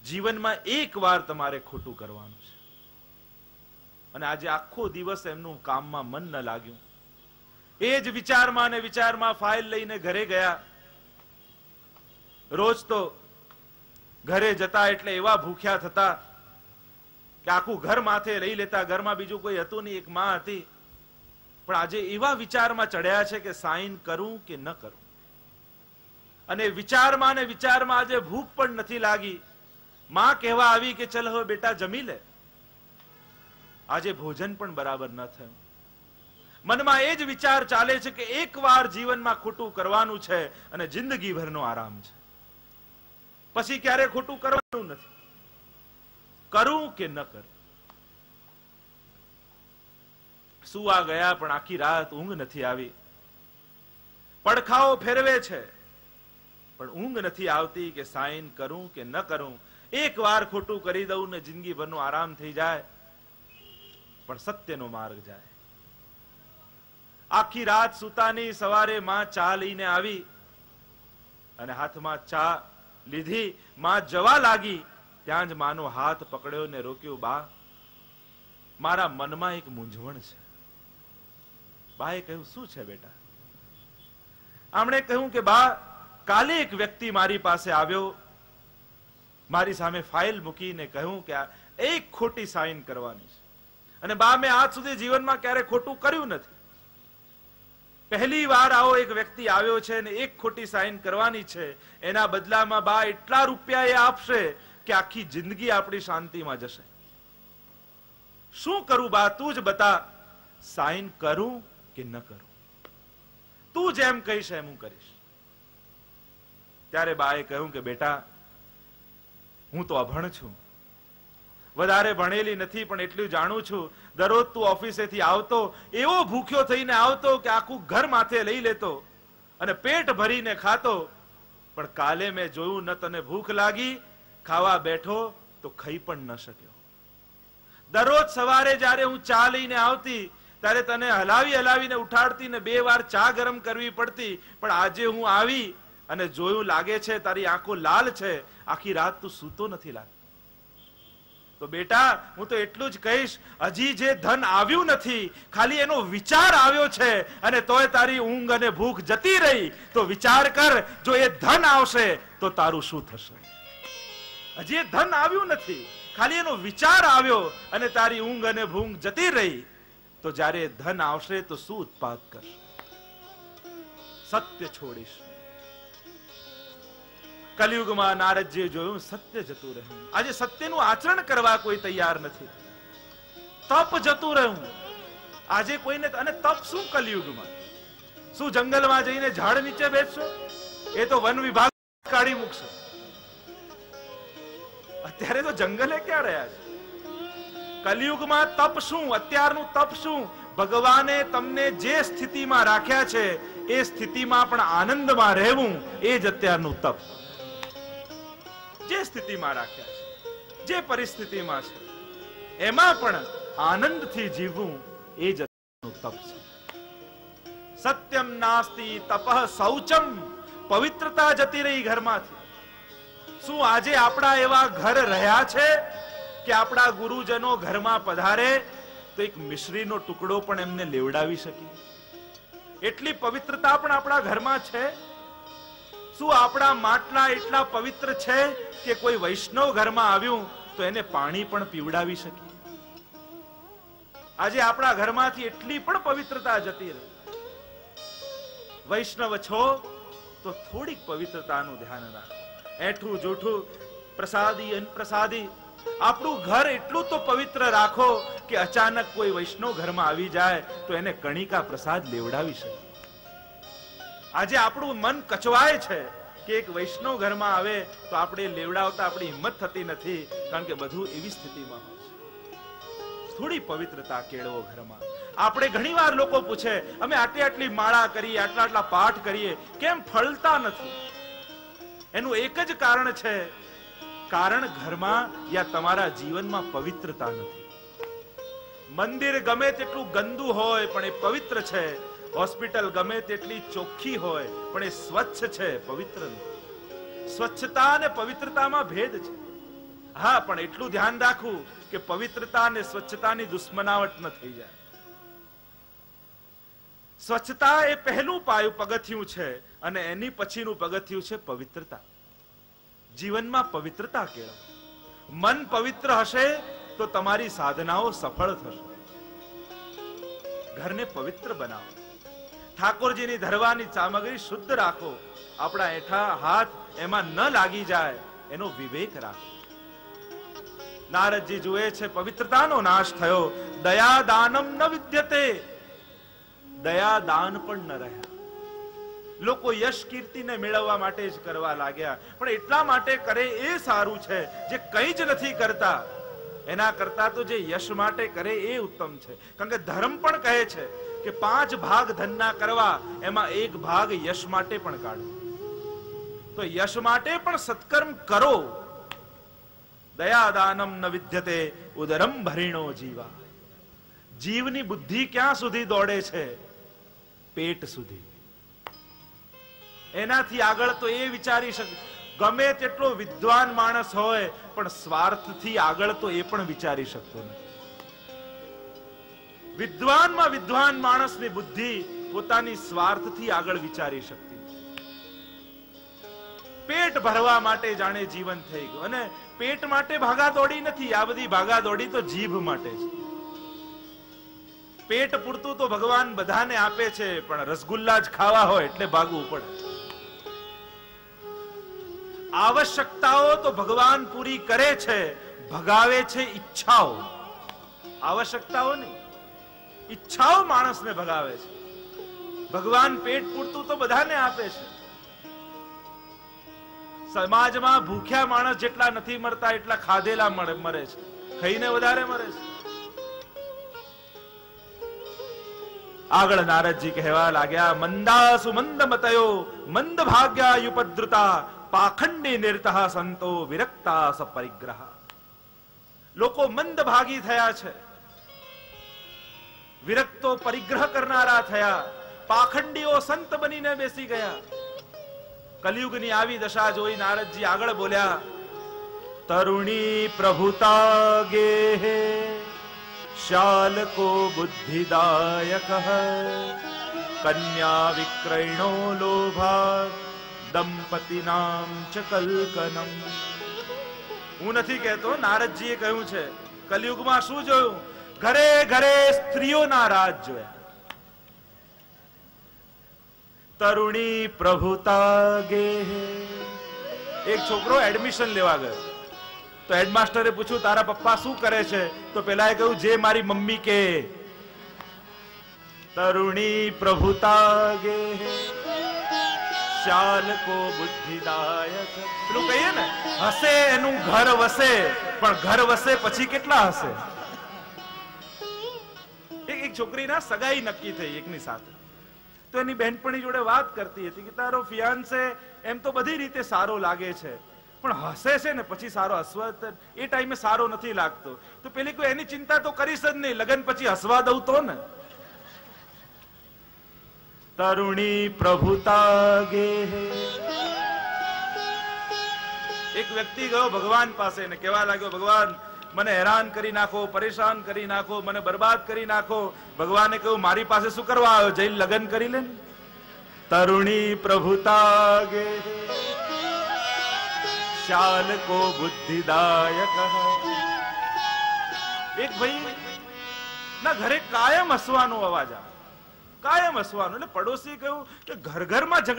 જીવનમાં એક વાર તમારે ખોટું કરવાનું છે. અને આજે આખો દિવસ એમનું કામમાં મન ન લાગ્યું, એ જ વિચારમાં ને વિચારમાં ફાઇલ લઈને ઘરે ગયા. રોજ તો ઘરે જતા એટલે એવા ભૂખ્યા થતા કે આખું ઘર માથે લઈ લેતા. ઘરમાં બીજું કોઈ હતું નહીં, એક માં હતી. પણ આજે એવા વિચારમાં ચડ્યા છે કે સાઈન કરું કે ન કરું. અને વિચારમાં ને વિચારમાં આજે ભૂખ પણ નથી લાગી. માં કહેવા આવી કે ચલ હવે બેટા જમી લે. આજે ભોજન પણ બરાબર ન થયું. મનમાં એ જ વિચાર ચાલે છે કે એક વાર જીવનમાં ખોટું કરવાનું છે અને જિંદગીભરનો આરામ છે. પછી ક્યારે ખોટું કરવાનું નથી. કરું કે ન કરું. સુવા ગયા પણ આખી રાત ઊંઘ નથી આવી. પડખાઓ ફેરવે છે પણ ઊંઘ નથી આવતી કે સાઈન કરું કે ન કરું. એક વાર ખોટું કરી દઉં ને જિંદગીભરનો આરામ થઈ જાય, પણ સત્યનો માર્ગ જાય. આખી રાત સુતાની, સવારે માં ચા લઈને આવી અને હાથમાં ચા લીધી. માં જવા લાગી ત્યાં જ માનો હાથ પકડ્યો ને રોક્યો. બા, મારા મનમાં એક મૂંઝવણ છે. બાએ કહ્યું, શું છે બેટા? આમણે કહ્યું કે બા, કાલે એક વ્યક્તિ મારી પાસે આવ્યો, મારી સામે ફાઇલ મૂકીને કહ્યું કે આ એક ખોટી સાઈન કરવાની છે. અને બા, મેં આજ સુધી જીવનમાં ક્યારે ખોટું કર્યું નથી. પહેલી વાર આવો એક વ્યક્તિ આવ્યો છે ને એક ખોટી સાઈન કરવાની છે. એના બદલામાં બા એટલા રૂપિયા એ આપશે કે આખી જિંદગી આપણી શાંતિમાં જશે. શું કરું બા, તું જ બતા. સાઈન કરું કે ન કરું? તું જેમ કહીશ એમ હું કરીશ. ત્યારે બાએ કહ્યું કે બેટા, હું તો અભણ છું, વધારે ભણેલી નથી, પણ એટલું જાણું છું, દરરોજ તું ઓફિસેથી આવતો, એવો ભૂખ્યો થઈને આવતો કે આખું ઘર માથે લઈ લેતો અને પેટ ભરીને ખાતો. પણ કાલે મેં જોયું, ન તને ભૂખ લાગી, ખાવા બેઠો તો ખાઈ પણ ન શક્યો. દરરોજ સવારે જ્યારે હું ચા લઈને આવતી ત્યારે તને હલાવી હલાવીને ઉઠાડતી ને 2 વાર ચા ગરમ કરવી પડતી. પણ આજે હું આવી અને જોયું, લાગે છે તારી આંખો લાલ છે, આખી રાત તું સૂતો નથી લાગતો. તો બેટા, હું તો એટલું જ કહીશ, હજી જે ધન આવ્યું નથી, ખાલી એનો વિચાર આવ્યો છે અને તોય તારી ઊંઘ અને ભૂખ જતી રહી. તો વિચાર કર, જો એ ધન આવશે તો તારું શું થશે? હજી એ ધન આવ્યું નથી, ખાલી એનો વિચાર આવ્યો અને તારી ઊંઘ અને ભૂખ જતી રહી. તો જ્યારે ધન આવશે તો શું ઉત્પાદ કરશે? સત્ય છોડીશ. કલિયુગમાં નારદજીએ જોયું, સત્ય જતું રહ્યું. આજે સત્યનું આચરણ કરવા કોઈ તૈયાર નથી. તપ જતું રહ્યું આજે કોઈને. અને તપ શું કલિયુગમાં? શું જંગલમાં જઈને ઝાડ નીચે બેસશો? એ તો વન વિભાગ કાઢી મૂકશે. અત્યારે તો જંગલે ક્યાં રહ્યા છે? કલિયુગમાં તપ શું? અત્યારનું તપ શું? ભગવાને તમને જે સ્થિતિમાં રાખ્યા છે એ સ્થિતિમાં પણ આનંદમાં રહેવું, એ જ અત્યારનું તપ. જે સ્થિતિમાં રાખ્યા છે, જે પરિસ્થિતિમાં છે, એમાં પણ આનંદથી જીવવું, એ જ તપ છે. સત્યમ નાસ્તિ તપઃ શૌચમ. પવિત્રતા જતી રહી ઘરમાંથી. શું આજે આપણા એવા ઘર રહ્યા છે કે આપણા ગુરુજનો ઘરમાં પધારે તો એક મિશ્રીનો ટુકડો પણ એમને લેવડાવી શકીએ? એટલી પવિત્રતા પણ આપણા ઘરમાં છે? શું આપણા માટલા એટલા પવિત્ર છે કે કોઈ વૈષ્ણવ ઘરમાં આવ્યું તો એને પાણી પણ પીવડાવી શકીએ? આજે આપણા ઘરમાંથી એટલી પણ પવિત્રતા જતી રહી. વૈષ્ણવ છો તો થોડીક પવિત્રતાનું ધ્યાન રાખો. એઠું જૂઠું, પ્રસાદી અનપ્રસાદી, આપણું ઘર એટલું તો પવિત્ર રાખો કે અચાનક કોઈ વૈષ્ણવ ઘરમાં આવી જાય તો એને કણિકા પ્રસાદ લેવડાવી શકે. આજે આપણું મન કચવાય છે કે એક વૈષ્ણવ ઘરમાં આવે તો આપણે લેવડાવતા આપણી હિંમત થતી નથી, કારણ કે બધું એવી સ્થિતિમાં હોય છે. થોડી પવિત્રતા કેળવો ઘરમાં. આપણે ઘણીવાર લોકો પૂછે, અમે આટલી માળા કરીએ, આટલા પાઠ કરીએ, કેમ ફળતા નથી? એનું એક જ કારણ છે, કારણ ઘરમાં યા તમારા જીવનમાં પવિત્રતા નથી. મંદિર ગમે તેટલું ગંદુ હોય પણ એ પવિત્ર છે. હોસ્પિટલ ગમે તેટલી ચોખ્ખી હોય પણ એ સ્વચ્છ છે, પવિત્ર નથી. સ્વચ્છતા અને પવિત્રતામાં ભેદ છે. હા, પણ એટલું ધ્યાન રાખવું કે પવિત્રતા અને સ્વચ્છતાની દુશ્મનાવટ ન થઈ જાય. સ્વચ્છતા એ પહેલું પગથિયું છે અને એની પછીનું પગથિયું છે પવિત્રતા. જીવનમાં પવિત્રતા કેળવો. મન પવિત્ર હશે તો તમારી સાધનાઓ સફળ થશે. ઘરને પવિત્ર બનાવો. ઠાકોરજીની ધરવાની સામગ્રી શુદ્ધ રાખો. આપણા એઠા હાથ એમાં ન લાગી જાય એનો વિવેક રાખો. નારદજી જુએ છે પવિત્રતાનો નાશ થયો. દયા દાનમ ન વિદ્યતે. દયા દાન પણ ન રહ્યા. લોકો યશ કીર્તિને મેળવવા માટે જ કરવા લાગ્યા. પણ એટલા માટે કરે એ સારું છે. જે કંઈ જ નથી કરતા એના કરતા તો જે યશ માટે કરે એ ઉત્તમ છે. કારણ કે ધર્મ પણ કહે છે કે 5 ભાગ ધનના કરવા, એમાં 1 ભાગ યશ માટે પણ કાઢો. તો યશ માટે પણ સત્કર્મ કરો. દયા દાનમ ન વિદ્યતે ઉદરમ ભરીણો જીવા. જીવની બુદ્ધિ ક્યાં સુધી દોડે છે? પેટ સુધી. એનાથી આગળ તો એ વિચારી શકે. ગમે તેટલો વિદ્વાન માણસ હોય પણ સ્વાર્થથી આગળ તો એ પણ વિચારી શકતો નથી. વિદ્વાનમાં વિદ્વાન માણસની બુદ્ધિ પોતાની સ્વાર્થથી આગળ વિચારી શકતી. પેટ ભરવા માટે જાણે જીવન થઈ ગયું. અને પેટ માટે ભાગાદોડી નથી. આ બધી ભાગાદોડી તો જીભ માટે છે. પેટ પૂરતું તો ભગવાન બધાને આપે છે, પણ રસગુલ્લા જ ખાવા હોય એટલે ભાગવું પડે. આવશ્યકતાઓ તો ભગવાન પૂરી કરે છે, ભગાવે છે ઈચ્છાઓ. આવશ્યકતાઓ નહીં, ઈચ્છાઓ માણસને ભગાવે છે. ભગવાન પેટ પૂરતું તો બધાને આપે છે. સમાજમાં ભૂખ્યા માણસ જેટલા નથી મરતા એટલા ખાધેલા મરે છે. ખાઈને વધારે મરે છે. આગળ નારદજી કહેવા લાગ્યા, મંદાસુ મંદ મતયો મંદ ભાગ્યા યુપદ્રુતા પાખંડી નિર્તઃ સંતો વિરક્તા સપરિગ્રહ. લોકો મંદ ભાગી થયા છે, વિરક્તો પરિગ્રહ કરનારા થયા, પાખંડીઓ સંત બનીને બેસી ગયા. કલિયુગની આવી દશા જોઈ નારદજી આગળ બોલ્યા, તરુણી પ્રભુતા ગેહે શાલકો બુદ્ધિદાયક કન્યા વિક્રયણો લોભા દંપતિ નામ ચ કલ્કનમ. હું નથી કહેતો, નારદજીએ કહ્યું છે. કલિયુગમાં શું જોયું? ઘરે ઘરે સ્ત્રીઓના રાજ જોયા. તરુણી પ્રભુતા ગેહે. એક છોકરો એડમિશન લેવા ગયો તો હેડમાસ્ટરે પૂછ્યું, તારા પપ્પા શું કરે છે? તો પેલા એ કહ્યું, જે મારી મમ્મી કે. તરુણી પ્રભુતા ગેહે શાલકો બુદ્ધિદાયક. પેલું કહીએ ને, હસે એનું ઘર વસે, પણ ઘર વસે પછી કેટલા હશે? એક છોકરીના સગાઈ નક્કી થઈ એકની સાથે. તો એની બહેનપણી જોડે વાત કરતી હતી કે તારો ફિયાન્સે એમ તો બધી રીતે સારો લાગે છે, પણ હસે છે ને પછી સારો હસવા એ ટાઈમે સારો નથી લાગતો. તો પેલી કોઈ એની ચિંતા તો કરીશ જ નહીં, લગન પછી હસવા દઉં તો ને. તરુણી પ્રભુતા ગેહે. એક વ્યક્તિ ગયો ભગવાન પાસે ને કહેવા લાગ્યો, ભગવાન મને હેરાન કરી નાખો, પરેશાન કરી નાખો, મને બરબાદ કરી નાખો. ભગવાને કહ્યું, મારી પાસે શું કરવા આવ્યો? જઈને લગ્ન કરી લે. તરુણી પ્રભુતા ગેહે શાલકો બુદ્ધિદાયક. એક ભાઈ ના ઘરે કાયમ હસવાનો અવાજ આવે, કાયમ હસવાનું. એટલે પડોશી કહ્યું કે ઘર ઘરમાં